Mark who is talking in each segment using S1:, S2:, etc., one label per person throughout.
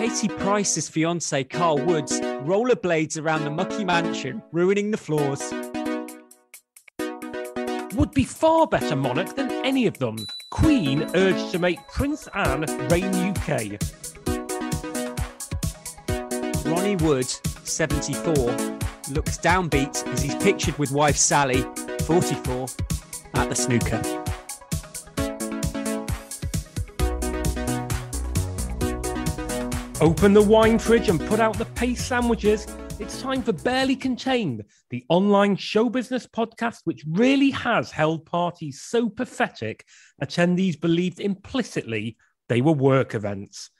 S1: Katie Price's fiance, Carl Woods, rollerblades around the Mucky Mansion, ruining the floors.
S2: Would be far better monarch than any of them. Queen urged to make Prince Anne reign UK.
S1: Ronnie Wood, 74, looks downbeat as he's pictured with wife Sally, 44, at the snooker.
S2: Open the wine fridge and put out the paste sandwiches. It's time for Barely Contained, the online show business podcast which really has held parties so pathetic, attendees believed implicitly they were work events.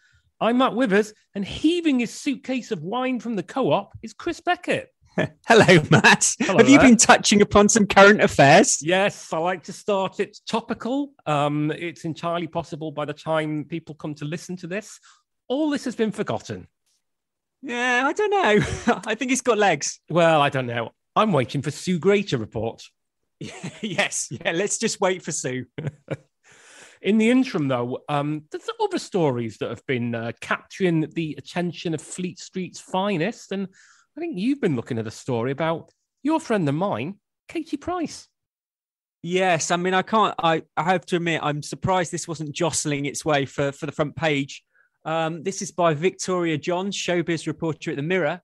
S2: I'm Matt Withers, and heaving his suitcase of wine from the co-op is Chris Beckett.
S1: Hello, Matt.
S2: Hello,
S1: Have you
S2: Matt.
S1: been touching upon some current affairs?
S2: Yes, I like to start it topical. It's entirely possible by the time people come to listen to this, all this has been forgotten.
S1: Yeah, I don't know. I think it's got legs.
S2: Well, I don't know. I'm waiting for Sue Gray to report.
S1: Yes. Yeah, let's just wait for Sue.
S2: In the interim, though, there's other stories that have been capturing the attention of Fleet Street's finest. And I think you've been looking at a story about your friend of mine, Katie Price.
S1: Yes, I mean, I have to admit, I'm surprised this wasn't jostling its way for the front page. This is by Victoria Johns, showbiz reporter at the Mirror.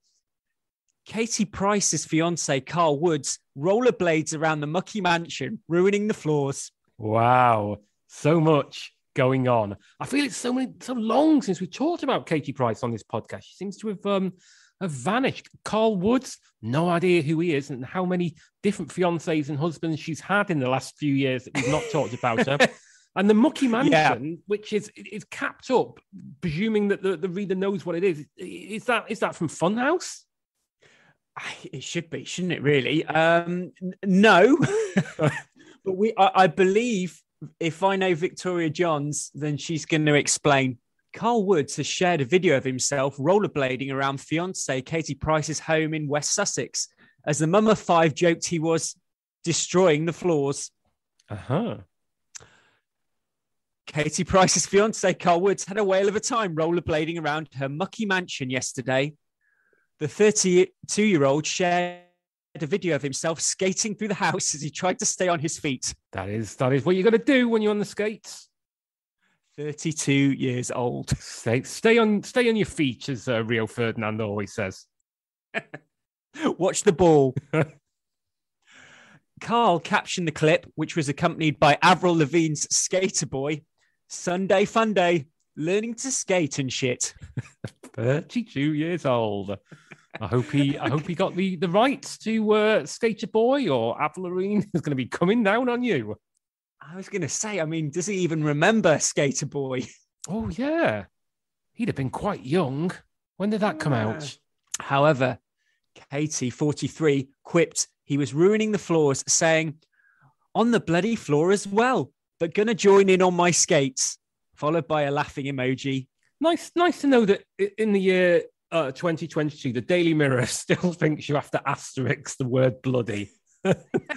S1: Katie Price's fiance, Carl Woods, rollerblades around the Mucky Mansion, ruining the floors.
S2: Wow, so much going on. I feel it's so long since we talked about Katie Price on this podcast. She seems to have vanished. Carl Woods, no idea who he is and how many different fiancés and husbands she's had in the last few years that we've not talked about her. And the Mucky Mansion, which is capped up, presuming that the reader knows what it is that from Funhouse?
S1: It should be, shouldn't it? Really? No, but I believe if I know Victoria Johns, then she's going to explain. Carl Woods has shared a video of himself rollerblading around fiancée Katie Price's home in West Sussex, as the mum of five joked he was destroying the floors. Katie Price's fiancé, Carl Woods, had a whale of a time rollerblading around her Mucky Mansion yesterday. The 32-year-old shared a video of himself skating through the house as he tried to stay on his feet.
S2: That is what you got to do when you're on the skates.
S1: 32 years old.
S2: Stay on your feet, as Rio Ferdinand always says.
S1: Watch the ball. Carl captioned the clip, which was accompanied by Avril Lavigne's Skater Boy. Sunday fun day, learning to skate and shit.
S2: 32 years old. I hope he got the rights to Skater Boy, or Avril Lavigne is going to be coming down on you.
S1: I was going to say, I mean, does he even remember Skater Boy?
S2: Oh, yeah. He'd have been quite young. When did that come out?
S1: However, Katie, 43, quipped he was ruining the floors, saying, on the bloody floor as well, but gonna join in on my skates, followed by a laughing emoji. Nice
S2: to know that in the year 2022, the Daily Mirror still thinks you have to asterisk the word bloody.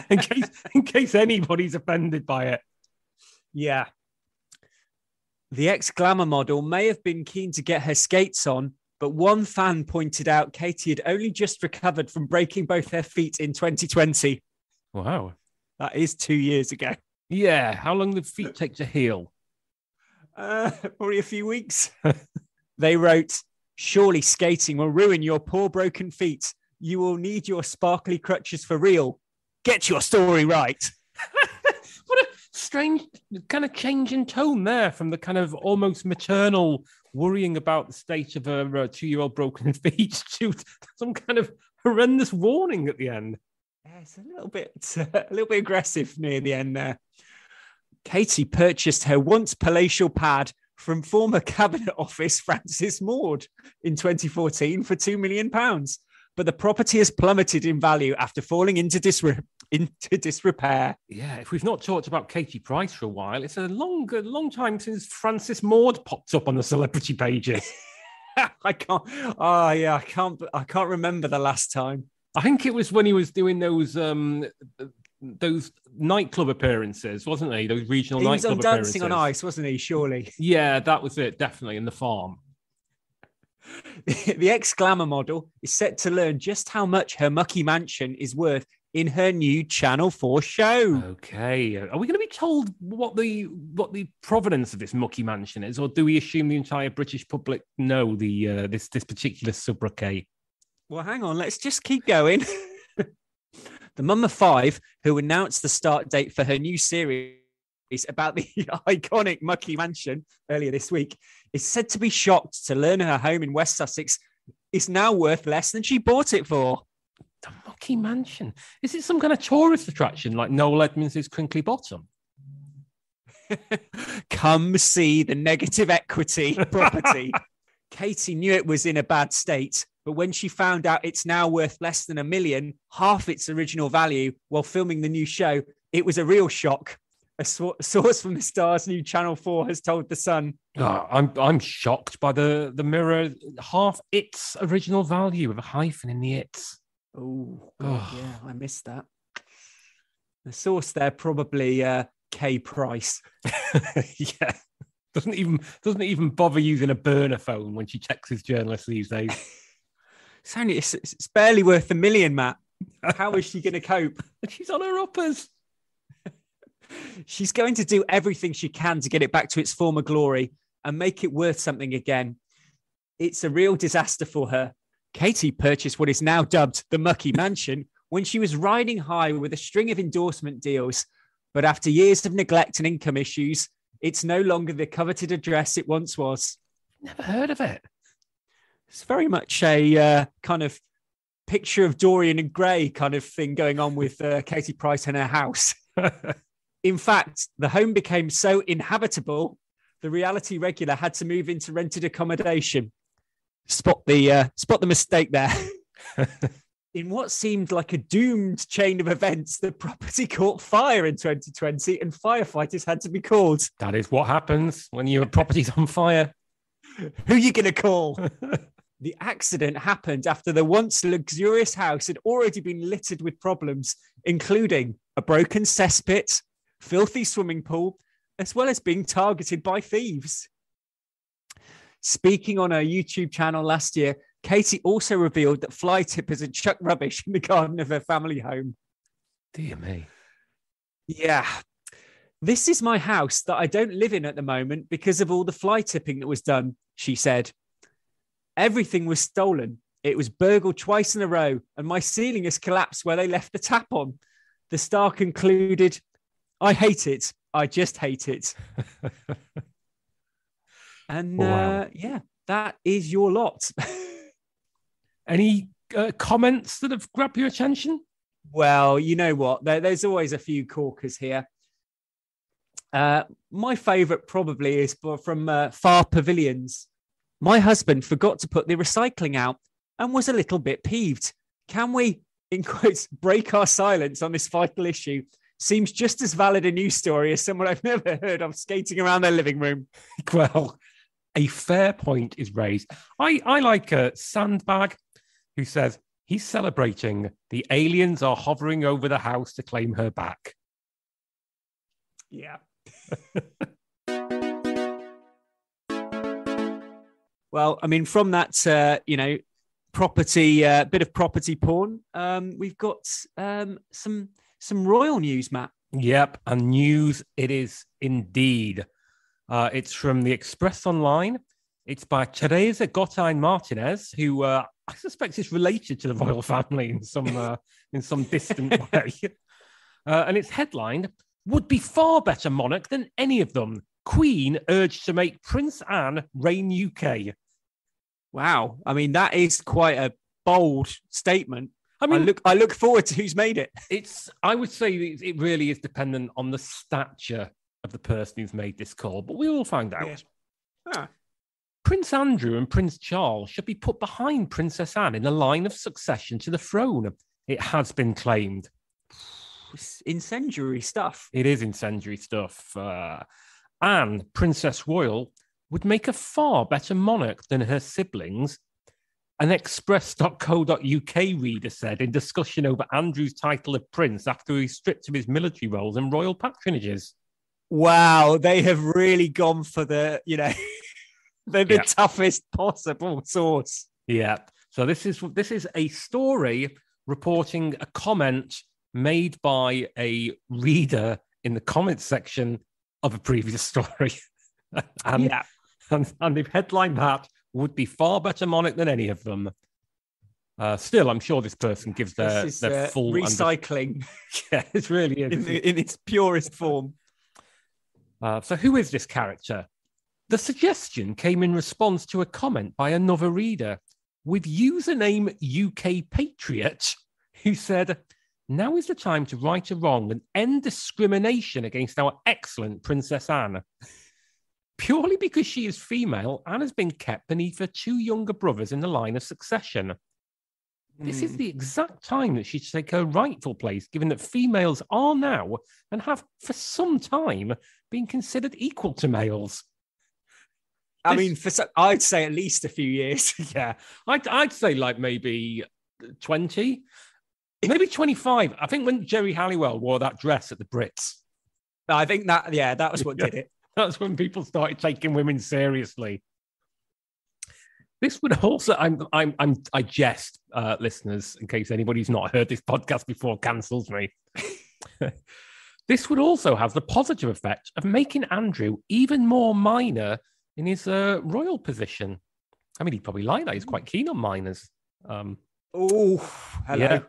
S2: in case anybody's offended by it.
S1: Yeah. The ex-glamour model may have been keen to get her skates on, but one fan pointed out Katie had only just recovered from breaking both her feet in 2020.
S2: Wow.
S1: That is 2 years ago.
S2: Yeah. How long did feet take to heal?
S1: Probably a few weeks. They wrote, surely skating will ruin your poor broken feet. You will need your sparkly crutches for real. Get your story right.
S2: What a strange kind of change in tone there from the kind of almost maternal worrying about the state of her 2-year-old broken feet to some kind of horrendous warning at the end.
S1: Yeah, it's a little bit aggressive near the end there. Katie purchased her once palatial pad from former Cabinet Office Francis Maud in 2014 for £2 million. But the property has plummeted in value after falling into disrepair.
S2: Yeah, if we've not talked about Katie Price for a while, it's a long time since Francis Maud popped up on the celebrity pages.
S1: I can't remember the last time.
S2: I think it was when he was doing those nightclub appearances, wasn't he? Those regional nightclub appearances.
S1: He was on Dancing on Ice, wasn't he? Surely.
S2: Yeah, that was it. Definitely in the farm.
S1: The ex-glamour model is set to learn just how much her Mucky Mansion is worth in her new Channel 4 show.
S2: Okay. Are we going to be told what the provenance of this Mucky Mansion is, or do we assume the entire British public know this particular sobriquet?
S1: Well, hang on. Let's just keep going. The mum of five, who announced the start date for her new series about the iconic Mucky Mansion earlier this week, is said to be shocked to learn her home in West Sussex is now worth less than she bought it for.
S2: The Mucky Mansion. Is it some kind of tourist attraction like Noel Edmonds' Crinkly Bottom?
S1: Come see the negative equity property. Katie knew it was in a bad state, but when she found out it's now worth less than $1 million, half its original value, while filming the new show, it was a real shock. A source from the Star's new Channel 4 has told The Sun.
S2: Oh, I'm shocked by the Mirror, half its original value with a hyphen in the its.
S1: Oh, yeah, I missed that. The source there probably K Price.
S2: Yeah, doesn't even bother using a burner phone when she checks his journalists these days.
S1: It's barely worth $1 million, Matt. How is she going to cope?
S2: She's on her uppers.
S1: She's going to do everything she can to get it back to its former glory and make it worth something again. It's a real disaster for her. Katie purchased what is now dubbed the Mucky Mansion when she was riding high with a string of endorsement deals. But after years of neglect and income issues, it's no longer the coveted address it once was.
S2: Never heard of it.
S1: It's very much a kind of picture of Dorian and Gray kind of thing going on with Katie Price and her house. In fact, the home became so inhabitable, the reality regular had to move into rented accommodation. Spot the mistake there. In what seemed like a doomed chain of events, the property caught fire in 2020 and firefighters had to be called.
S2: That is what happens when your property's on fire.
S1: Who are you going to call? The accident happened after the once luxurious house had already been littered with problems, including a broken cesspit, filthy swimming pool, as well as being targeted by thieves. Speaking on her YouTube channel last year, Katie also revealed that fly tippers had chucked rubbish in the garden of her family home.
S2: Dear me.
S1: Yeah. This is my house that I don't live in at the moment because of all the fly tipping that was done, she said. Everything was stolen. It was burgled twice in a row, and my ceiling has collapsed where they left the tap on. The Star concluded, I hate it. I just hate it. And
S2: wow.
S1: Yeah, that is your lot.
S2: Any comments that have grabbed your attention?
S1: Well, you know what? There's always a few corkers here. My favourite probably is from Far Pavilions. My husband forgot to put the recycling out and was a little bit peeved. Can we, in quotes, break our silence on this vital issue? Seems just as valid a news story as someone I've never heard of skating around their living room.
S2: Well, a fair point is raised. I like a Sandbag who says he's celebrating the aliens are hovering over the house to claim her back.
S1: Yeah. Well, I mean, from that, property, bit of property porn, we've got some royal news, Matt.
S2: Yep, and news it is indeed. It's from the Express Online. It's by Teresa Gotthein Martinez, who I suspect is related to the royal family in some distant way. And it's headlined, "Would be far better monarch than any of them. Queen urged to make Prince Anne reign UK."
S1: Wow. I mean, that is quite a bold statement.
S2: I mean,
S1: I look forward to who's made it.
S2: I would say it really is dependent on the stature of the person who's made this call, but we will find out.
S1: Yeah. Ah.
S2: Prince Andrew and Prince Charles should be put behind Princess Anne in the line of succession to the throne. It has been claimed.
S1: It's incendiary stuff.
S2: It is incendiary stuff. Anne, Princess Royal, would make a far better monarch than her siblings. An express.co.uk reader said in discussion over Andrew's title of prince after he stripped of his military roles and royal patronages.
S1: Wow, they have really gone for the, They're the toughest possible source.
S2: Yeah. So this is a story reporting a comment made by a reader in the comments section of a previous story. and if headline that would be far better monic than any of them. Still, I'm sure this person gives their full
S1: recycling.
S2: Yeah, it really is.
S1: In its purest form.
S2: So who is this character? The suggestion came in response to a comment by another reader with username UK Patriot, who said, "Now is the time to right a wrong and end discrimination against our excellent Princess Anne. Purely because she is female, Anne has been kept beneath her two younger brothers in the line of succession. This is the exact time that she should take her rightful place, given that females are now, and have for some time, been considered equal to males."
S1: I mean, I'd say at least a few years.
S2: Yeah, I'd say like maybe 20, maybe 25. I think when Jerry Halliwell wore that dress at the Brits.
S1: I think that was what did it.
S2: That's when people started taking women seriously. This would also, I jest, listeners, in case anybody's not heard this podcast before cancels me. This would also have the positive effect of making Andrew even more minor in his royal position. I mean, he'd probably like that. He's quite keen on minors.
S1: Hello.
S2: Yeah,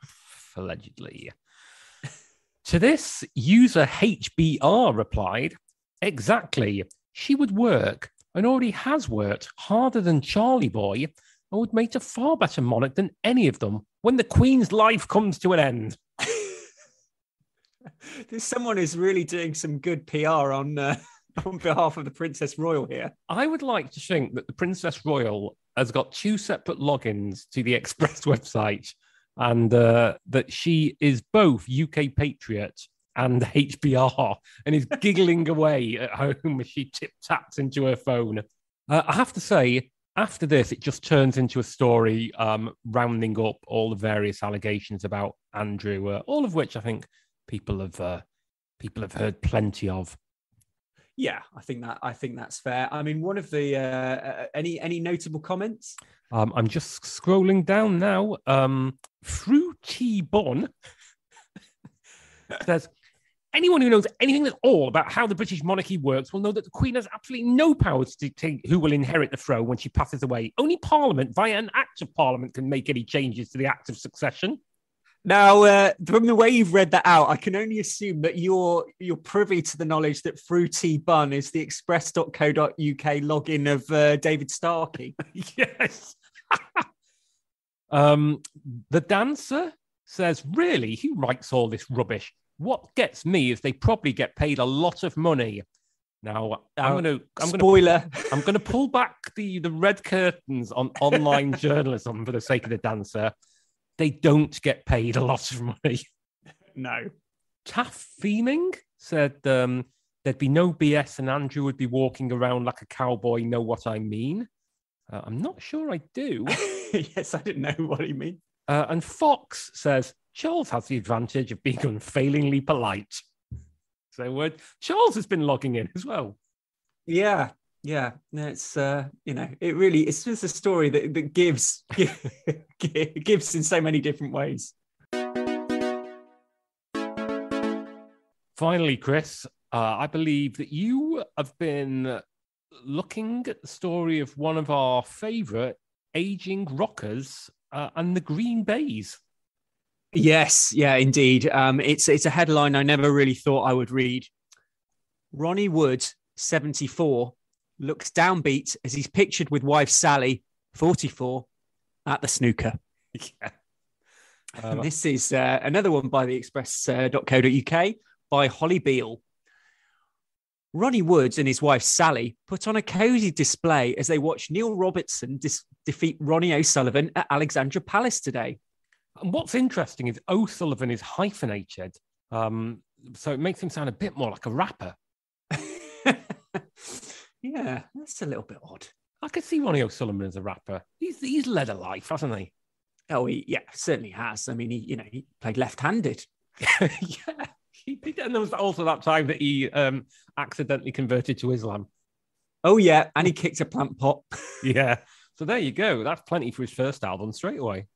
S2: allegedly. To this, user HBR replied, "Exactly. She would work, and already has worked, harder than Charlie Boy, and would make a far better monarch than any of them when the Queen's life comes to an end."
S1: There's someone who's really doing some good PR on behalf of the Princess Royal here.
S2: I would like to think that the Princess Royal has got two separate logins to the Express website, and that she is both UK Patriot and HBR, and is giggling away at home as she tip-taps into her phone. I have to say, after this, it just turns into a story rounding up all the various allegations about Andrew, all of which I think people have heard plenty of.
S1: Yeah, I think that's fair. I mean, one of the any notable comments?
S2: I'm just scrolling down now. Fruity Bun says, "Anyone who knows anything at all about how the British monarchy works will know that the Queen has absolutely no power to dictate who will inherit the throne when she passes away. Only Parliament, via an Act of Parliament, can make any changes to the Act of Succession."
S1: Now, from the way you've read that out, I can only assume that you're privy to the knowledge that Fruity Bun is the express.co.uk login of David Starkey.
S2: Yes. The dancer says, "Really, who writes all this rubbish? What gets me is they probably get paid a lot of money." Now, I'm going to pull back the red curtains on online journalism for the sake of the dancer. They don't get paid a lot of money.
S1: No.
S2: Taff Feeming said there'd be no BS and Andrew would be walking around like a cowboy, know what I mean? I'm not sure I do.
S1: Yes, I didn't know what he meant.
S2: And Fox says, "Charles has the advantage of being unfailingly polite." So Charles has been logging in as well.
S1: Yeah. It's it's just a story that gives gives in so many different ways.
S2: Finally, Chris, I believe that you have been looking at the story of one of our favourite aging rockers and the Green Bays.
S1: Yes, yeah, indeed. It's a headline I never really thought I would read. Ronnie Wood, 74, looks downbeat as he's pictured with wife Sally, 44, at the snooker.
S2: Yeah.
S1: And this is another one by the express.co.uk by Holly Beale. Ronnie Wood and his wife Sally put on a cosy display as they watch Neil Robertson defeat Ronnie O'Sullivan at Alexandra Palace today.
S2: And what's interesting is O'Sullivan is hyphenated, so it makes him sound a bit more like a rapper.
S1: Yeah, that's a little bit odd.
S2: I could see Ronnie O'Sullivan as a rapper. He's led a life, hasn't he?
S1: Oh, he certainly has. I mean, he played left-handed.
S2: Yeah, he did. And there was also that time that he accidentally converted to Islam.
S1: Oh, yeah. And he kicked a plant pot.
S2: Yeah. So there you go. That's plenty for his first album straight away.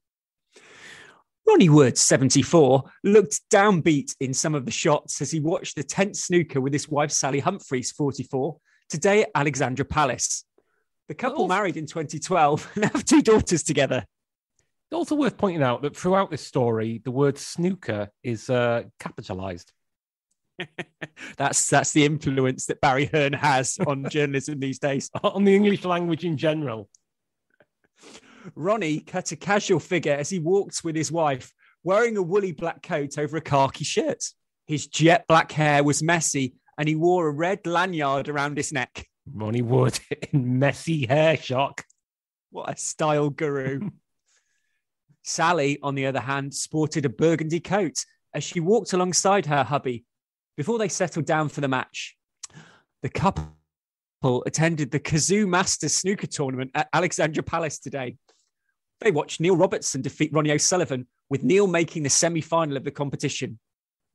S1: Ronnie Wood, 74, looked downbeat in some of the shots as he watched the tense snooker with his wife, Sally Humphreys, 44, today at Alexandra Palace. The couple married in 2012 and have 2 daughters together.
S2: It's also worth pointing out that throughout this story, the word snooker is capitalized.
S1: That's the influence that Barry Hearn has on journalism these days.
S2: On the English language in general.
S1: Ronnie cut a casual figure as he walked with his wife, wearing a woolly black coat over a khaki shirt. His jet black hair was messy and he wore a red lanyard around his neck.
S2: Ronnie Wood in messy hair shock.
S1: What a style guru. Sally, on the other hand, sported a burgundy coat as she walked alongside her hubby before they settled down for the match. The couple attended the Kazoo Masters snooker tournament at Alexandra Palace today. They watched Neil Robertson defeat Ronnie O'Sullivan, with Neil making the semi-final of the competition.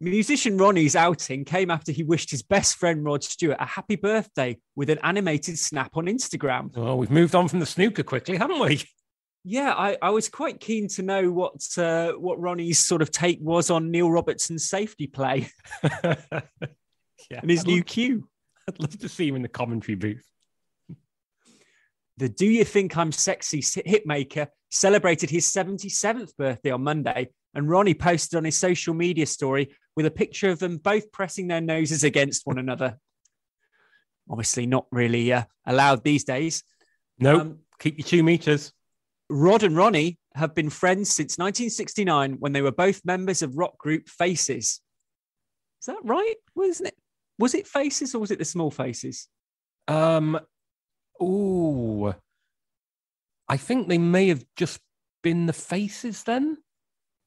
S1: Musician Ronnie's outing came after he wished his best friend Rod Stewart a happy birthday with an animated snap on Instagram.
S2: Well, we've moved on from the snooker quickly, haven't we?
S1: Yeah, I was quite keen to know what Ronnie's sort of take was on Neil Robertson's safety play and his new cue.
S2: I'd love to see him in the commentary booth.
S1: The Do You Think I'm Sexy hitmaker celebrated his 77th birthday on Monday, and Ronnie posted on his social media story with a picture of them both pressing their noses against one another. Obviously not really allowed these days.
S2: No, keep your 2 meters.
S1: Rod and Ronnie have been friends since 1969 when they were both members of rock group Faces. Is that right? Wasn't it? Was it Faces or was it the Small Faces?
S2: I think they may have just been the Faces then.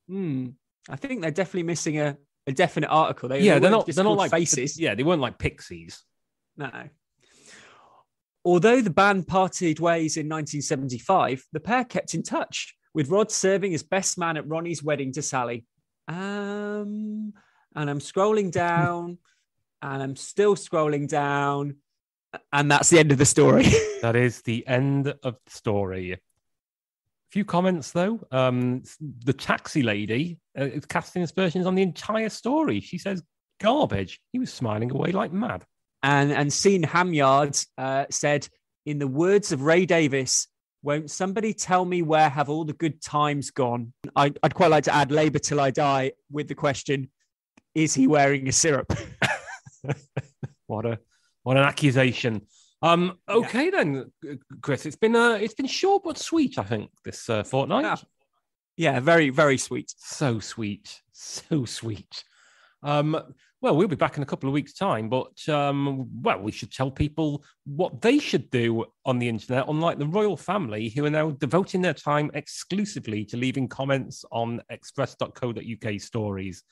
S1: I think they're definitely missing a definite article.
S2: They're not like
S1: Faces.
S2: Yeah, they weren't like Pixies.
S1: No. Although the band parted ways in 1975, the pair kept in touch, with Rod serving as best man at Ronnie's wedding to Sally. And I'm scrolling down, and I'm still scrolling down, and that's the end of the story.
S2: That is the end of the story. A few comments, though. The taxi lady is casting aspersions on the entire story. She says, garbage. He was smiling away like mad.
S1: And Sean Hamyard said, in the words of Ray Davis, won't somebody tell me where have all the good times gone? I'd quite like to add Labour till I die with the question, is he wearing a syrup?
S2: What an accusation. Okay then, Chris, it's been short but sweet, I think, this fortnight.
S1: Yeah, very, very sweet.
S2: So sweet. So sweet. Well, we'll be back in a couple of weeks' time, but, we should tell people what they should do on the internet, unlike the royal family, who are now devoting their time exclusively to leaving comments on express.co.uk stories.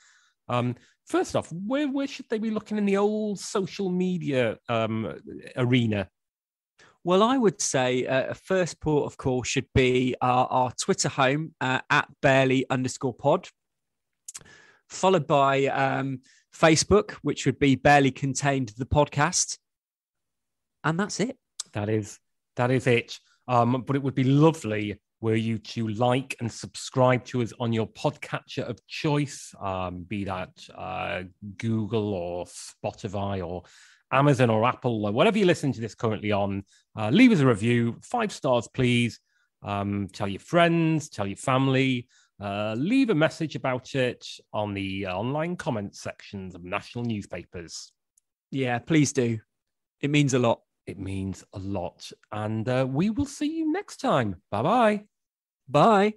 S2: First off, where should they be looking in the old social media arena?
S1: Well, I would say a first port of call should be our Twitter home at barely_pod, followed by Facebook, which would be Barely Contained the Podcast. And that's it.
S2: That is it. But it would be lovely were you to like and subscribe to us on your podcatcher of choice, be that Google or Spotify or Amazon or Apple or whatever you listen to this currently on. Leave us a review, 5 stars, please. Tell your friends, tell your family. Leave a message about it on the online comment sections of national newspapers.
S1: Yeah, please do. It means a lot.
S2: It means a lot. And we will see you next time. Bye-bye.
S1: Bye.